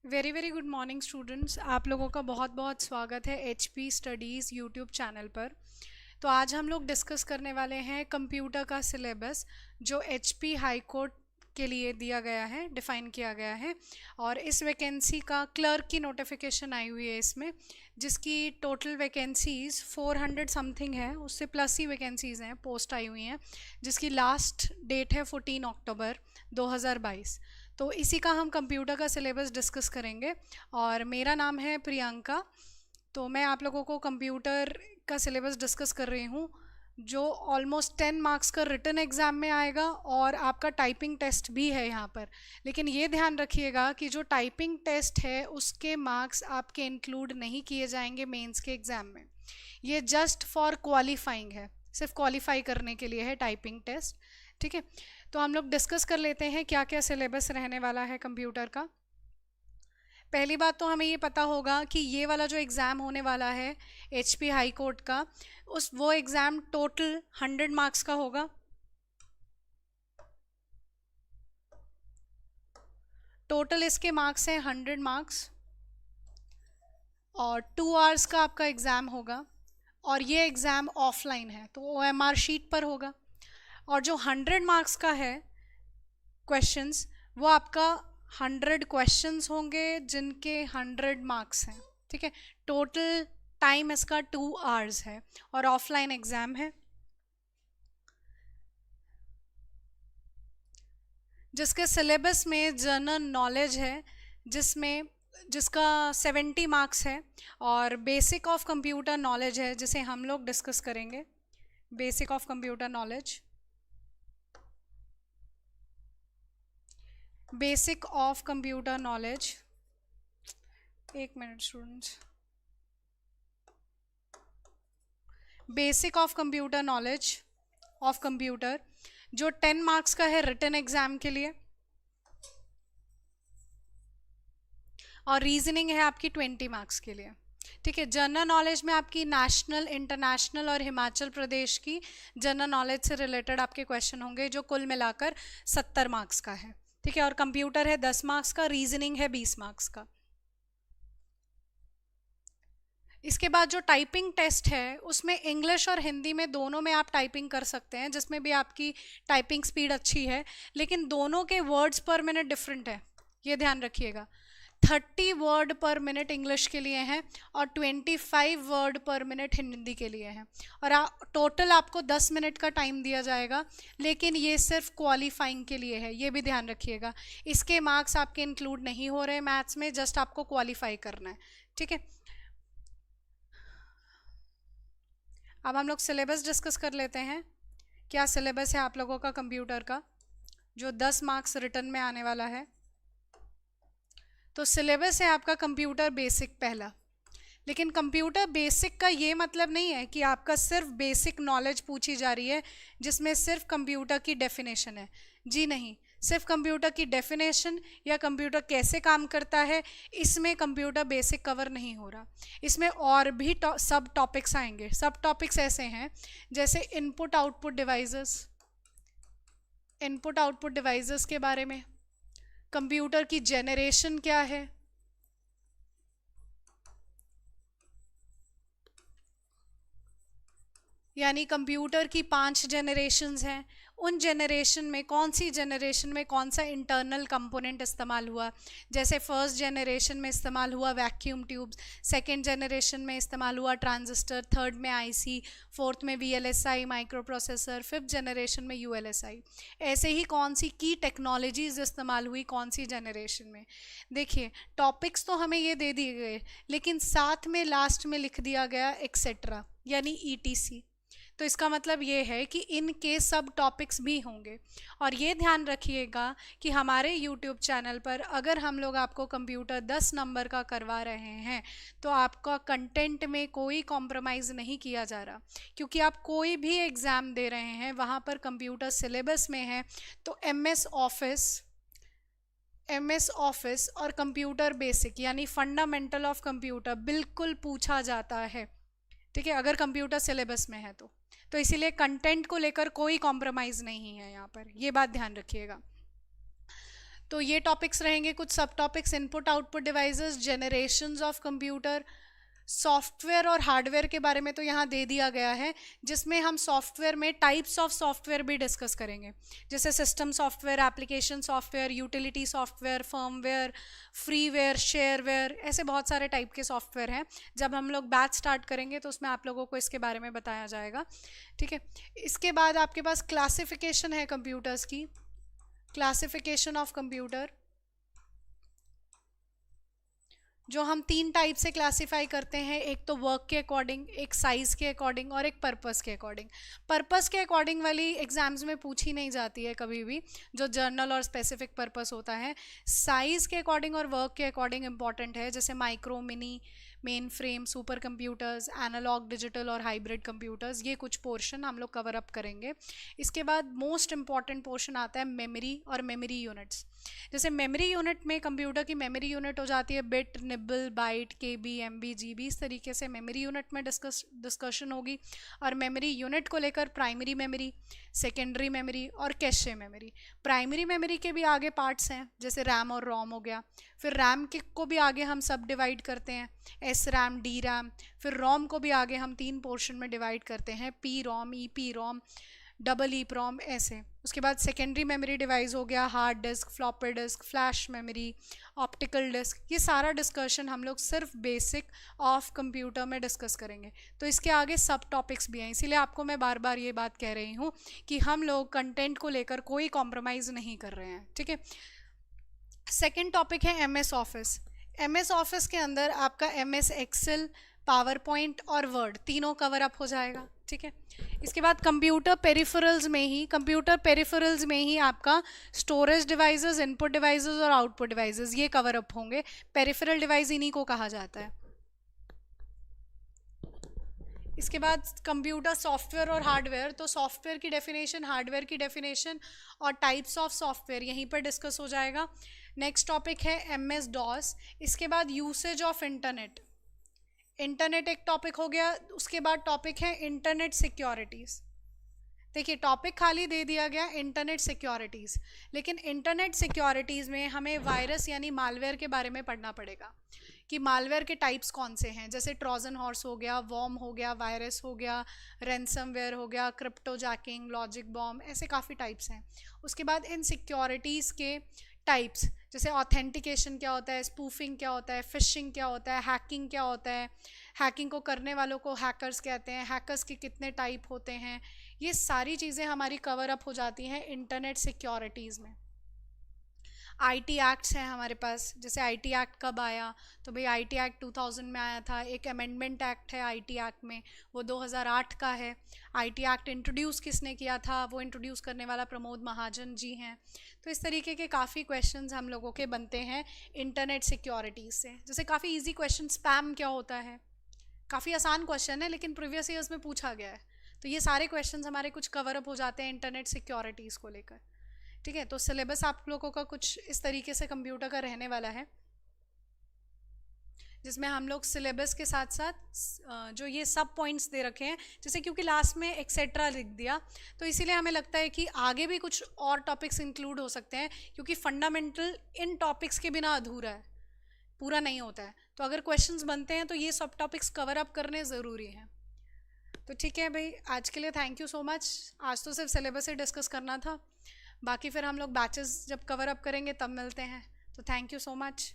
Very very good morning students. आप लोगों का बहुत बहुत स्वागत है HP स्टडीज़ यूट्यूब चैनल पर। तो आज हम लोग डिस्कस करने वाले हैं कंप्यूटर का सिलेबस जो HP हाई कोर्ट के लिए दिया गया है, डिफ़ाइन किया गया है। और इस वैकेंसी का क्लर्क की नोटिफिकेशन आई हुई है इसमें, जिसकी टोटल वैकेंसीज़ 400 समथिंग है, उससे प्लस ही वैकेंसीज़ हैं, पोस्ट आई हुई हैं, जिसकी लास्ट डेट है 14 अक्टूबर 2022। तो इसी का हम कंप्यूटर का सिलेबस डिस्कस करेंगे। और मेरा नाम है प्रियंका। तो मैं आप लोगों को कंप्यूटर का सिलेबस डिस्कस कर रही हूँ, जो ऑलमोस्ट 10 मार्क्स का रिटन एग्ज़ाम में आएगा और आपका टाइपिंग टेस्ट भी है यहाँ पर। लेकिन ये ध्यान रखिएगा कि जो टाइपिंग टेस्ट है उसके मार्क्स आपके इंक्लूड नहीं किए जाएंगे मेंस के एग्ज़ाम में। ये जस्ट फॉर क्वालिफाइंग है, सिर्फ क्वालिफाई करने के लिए है टाइपिंग टेस्ट। ठीक है, तो हम लोग डिस्कस कर लेते हैं क्या क्या सिलेबस रहने वाला है कंप्यूटर का। पहली बात तो हमें ये पता होगा कि ये वाला जो एग्ज़ाम होने वाला है HP हाई कोर्ट का, वो एग्ज़ाम टोटल 100 मार्क्स का होगा। टोटल इसके मार्क्स हैं 100 मार्क्स, और 2 आवर्स का आपका एग्ज़ाम होगा। और ये एग्ज़ाम ऑफलाइन है तो OMR शीट पर होगा। और जो 100 मार्क्स का है क्वेश्चंस, वो आपका 100 क्वेश्चंस होंगे जिनके 100 मार्क्स हैं। ठीक है, टोटल टाइम इसका 2 आवर्स है और ऑफलाइन एग्ज़ाम है, जिसके सिलेबस में जनरल नॉलेज है, जिसका 70 मार्क्स है। और बेसिक ऑफ कंप्यूटर नॉलेज है, जिसे हम लोग डिस्कस करेंगे। Basic of computer knowledge, basic of computer knowledge, एक minute students. Basic of computer knowledge of computer जो 10 मार्क्स का है रिटन एग्जाम के लिए, और रीजनिंग है आपकी 20 मार्क्स के लिए। ठीक है, जनरल नॉलेज में आपकी नेशनल, इंटरनेशनल और हिमाचल प्रदेश की जनरल नॉलेज से रिलेटेड आपके क्वेश्चन होंगे, जो कुल मिलाकर 70 मार्क्स का है। ठीक है, और कंप्यूटर है 10 मार्क्स का, रीजनिंग है 20 मार्क्स का। इसके बाद जो टाइपिंग टेस्ट है उसमें इंग्लिश और हिंदी में दोनों में आप टाइपिंग कर सकते हैं, जिसमें भी आपकी टाइपिंग स्पीड अच्छी है। लेकिन दोनों के वर्ड्स पर मिनट डिफरेंट है, ये ध्यान रखिएगा। 30 वर्ड पर मिनट इंग्लिश के लिए हैं और 25 वर्ड पर मिनट हिंदी के लिए हैं। और टोटल आपको 10 मिनट का टाइम दिया जाएगा, लेकिन ये सिर्फ क्वालिफाइंग के लिए है, ये भी ध्यान रखिएगा। इसके मार्क्स आपके इंक्लूड नहीं हो रहे मैथ्स में, जस्ट आपको क्वालिफाई करना है। ठीक है, अब हम लोग सिलेबस डिस्कस कर लेते हैं। क्या सिलेबस है आप लोगों का कंप्यूटर का, जो 10 मार्क्स रिटर्न में आने वाला है। तो सिलेबस है आपका कंप्यूटर बेसिक पहला। लेकिन कंप्यूटर बेसिक का ये मतलब नहीं है कि आपका सिर्फ बेसिक नॉलेज पूछी जा रही है, जिसमें सिर्फ कंप्यूटर की डेफिनेशन है। जी नहीं, सिर्फ कंप्यूटर की डेफिनेशन या कंप्यूटर कैसे काम करता है, इसमें कंप्यूटर बेसिक कवर नहीं हो रहा। इसमें और भी सब टॉपिक्स आएंगे। सब टॉपिक्स ऐसे हैं जैसे input output devices, input output devices के बारे में, कंप्यूटर की जेनरेशन क्या है, यानी कंप्यूटर की 5 जनरेशन्स हैं। उन जनरेशन में कौन सी जनरेशन में कौन सा इंटरनल कंपोनेंट इस्तेमाल हुआ। जैसे फर्स्ट जनरेशन में इस्तेमाल हुआ वैक्यूम ट्यूब्स, सेकेंड जनरेशन में इस्तेमाल हुआ ट्रांजिस्टर, थर्ड में IC, फोर्थ में VLSI micro processor, fifth generation में ULSI। ऐसे ही कौन सी की टेक्नोलॉजीज इस्तेमाल हुई कौन सी जनरेशन में। देखिए, टॉपिक्स तो हमें ये दे दिए गए, लेकिन साथ में लास्ट में लिख दिया गया एक्सेट्रा, यानी ETC। तो इसका मतलब ये है कि इनके सब टॉपिक्स भी होंगे। और ये ध्यान रखिएगा कि हमारे YouTube चैनल पर अगर हम लोग आपको कंप्यूटर 10 नंबर का करवा रहे हैं, तो आपका कंटेंट में कोई कॉम्प्रोमाइज़ नहीं किया जा रहा, क्योंकि आप कोई भी एग्ज़ाम दे रहे हैं वहाँ पर कंप्यूटर सिलेबस में है। तो MS ऑफिस और कंप्यूटर बेसिक यानी फंडामेंटल ऑफ कंप्यूटर बिल्कुल पूछा जाता है। ठीक है, अगर कंप्यूटर सिलेबस में है तो इसीलिए कंटेंट को लेकर कोई कॉम्प्रोमाइज़ नहीं है यहाँ पर, ये बात ध्यान रखिएगा। तो ये टॉपिक्स रहेंगे। कुछ सब topics input output devices, generations of computer, software और हार्डवेयर के बारे में तो यहाँ दे दिया गया है, जिसमें हम सॉफ्टवेयर में टाइप्स ऑफ सॉफ्टवेयर भी डिस्कस करेंगे, जैसे system software, application software, utility software, firmware, freeware, shareware, ऐसे बहुत सारे टाइप के सॉफ्टवेयर हैं। जब हम लोग बैच स्टार्ट करेंगे तो उसमें आप लोगों को इसके बारे में बताया जाएगा, ठीक है। इसके बाद आपके पास क्लासिफिकेशन है कंप्यूटर्स की, क्लासिफिकेशन ऑफ कंप्यूटर, जो हम 3 टाइप से क्लासिफाई करते हैं, एक तो वर्क के अकॉर्डिंग, एक साइज के अकॉर्डिंग और एक पर्पस के अकॉर्डिंग। पर्पस के अकॉर्डिंग वाली एग्जाम्स में पूछी नहीं जाती है कभी भी, जो जर्नल और स्पेसिफिक पर्पस होता है। साइज के अकॉर्डिंग और वर्क के अकॉर्डिंग इंपॉर्टेंट है, जैसे micro, mini, mainframe, super computers, analogue, digital और हाइब्रिड कंप्यूटर्स, ये कुछ पोर्शन हम लोग कवर अप करेंगे। इसके बाद मोस्ट इंपॉर्टेंट पोर्शन आता है मेमोरी और मेमोरी यूनिट्स। जैसे मेमोरी यूनिट में कंप्यूटर की मेमोरी यूनिट हो जाती है बिट, निबल, बाइट, केबी, एमबी, जीबी, इस तरीके से मेमोरी यूनिट में डिस्कशन होगी। और मेमोरी यूनिट को लेकर प्राइमरी मेमोरी, सेकेंडरी मेमोरी और कैशे मेमोरी। प्राइमरी मेमोरी के भी आगे पार्ट्स हैं, जैसे रैम और रोम हो गया। फिर रैम के को भी आगे हम सब डिवाइड करते हैं, एस रैम, डी रैम। फिर रोम को भी आगे हम 3 पोर्शन में डिवाइड करते हैं, PROM, EPROM, double E PROM, ऐसे। उसके बाद सेकेंडरी मेमोरी डिवाइस हो गया, hard disk, floppy disk, flash memory, optical disk. ये सारा डिस्कशन हम लोग सिर्फ बेसिक ऑफ कंप्यूटर में डिस्कस करेंगे। तो इसके आगे सब टॉपिक्स भी हैं, इसीलिए आपको मैं बार बार ये बात कह रही हूँ कि हम लोग कंटेंट को लेकर कोई कॉम्प्रोमाइज़ नहीं कर रहे हैं, ठीक है। सेकेंड टॉपिक है M S office. M S office के अंदर आपका M S Excel, PowerPoint और वर्ड तीनों कवर अप हो जाएगा, ठीक है। इसके बाद कंप्यूटर पेरिफेरल्स में ही आपका स्टोरेज डिवाइसेस, इनपुट डिवाइसेस और आउटपुट डिवाइसेस ये कवर अप होंगे। पेरिफेरल डिवाइस इन्हीं को कहा जाता है। इसके बाद कंप्यूटर सॉफ्टवेयर और हार्डवेयर, तो सॉफ्टवेयर की डेफिनेशन, हार्डवेयर की डेफिनेशन और टाइप्स ऑफ सॉफ्टवेयर यहीं पर डिस्कस हो जाएगा। नेक्स्ट टॉपिक है एम एस डॉस। इसके बाद यूसेज ऑफ इंटरनेट, इंटरनेट एक टॉपिक हो गया। उसके बाद टॉपिक है इंटरनेट सिक्योरिटीज़। देखिए टॉपिक खाली दे दिया गया इंटरनेट सिक्योरिटीज़, लेकिन इंटरनेट सिक्योरिटीज़ में हमें वायरस यानी मालवेयर के बारे में पढ़ना पड़ेगा कि मालवेयर के टाइप्स कौन से हैं। जैसे ट्रोजन हॉर्स हो गया, वॉर्म हो गया, वायरस हो गया, रैंसमवेयर हो गया, क्रिप्टो जैकिंग, लॉजिक बॉम्ब, ऐसे काफ़ी टाइप्स हैं। उसके बाद इन सिक्योरिटीज़ के टाइप्स, जैसे ऑथेंटिकेशन क्या होता है, स्पूफिंग क्या होता है, फिशिंग क्या होता है, हैकिंग क्या होता है, हैकिंग को करने वालों को हैकर्स कहते हैं, हैकर्स के कितने टाइप होते हैं, ये सारी चीज़ें हमारी कवर अप हो जाती हैं इंटरनेट सिक्योरिटीज़ में। आईटी एक्ट्स हैं हमारे पास, जैसे आईटी एक्ट कब आया, तो भाई आईटी एक्ट 2000 में आया था। एक अमेंडमेंट एक्ट है आईटी एक्ट में, वो 2008 का है। आईटी एक्ट इंट्रोड्यूस किसने किया था, वो इंट्रोड्यूस करने वाला प्रमोद महाजन जी हैं। तो इस तरीके के काफ़ी क्वेश्चंस हम लोगों के बनते हैं इंटरनेट सिक्योरिटीज़ से। जैसे काफ़ी ईजी क्वेश्चन, स्पैम क्या होता है, काफ़ी आसान क्वेश्चन है लेकिन प्रीवियस ईयर्स में पूछा गया है। तो ये सारे क्वेश्चंस हमारे कुछ कवर अप हो जाते हैं इंटरनेट सिक्योरिटीज़ को लेकर, ठीक है। तो सिलेबस आप लोगों का कुछ इस तरीके से कंप्यूटर का रहने वाला है, जिसमें हम लोग सिलेबस के साथ साथ जो ये सब पॉइंट्स दे रखे हैं, जैसे क्योंकि लास्ट में एक्सेट्रा लिख दिया तो इसीलिए हमें लगता है कि आगे भी कुछ और टॉपिक्स इंक्लूड हो सकते हैं, क्योंकि फंडामेंटल इन टॉपिक्स के बिना अधूरा है, पूरा नहीं होता है। तो अगर क्वेश्चंस बनते हैं तो ये सब टॉपिक्स कवर अप करने ज़रूरी हैं। तो ठीक है भाई, आज के लिए थैंक यू सो मच। आज तो सिर्फ सिलेबस ही डिस्कस करना था, बाकी फिर हम लोग बैचेस जब कवर अप करेंगे तब मिलते हैं। तो थैंक यू सो मच।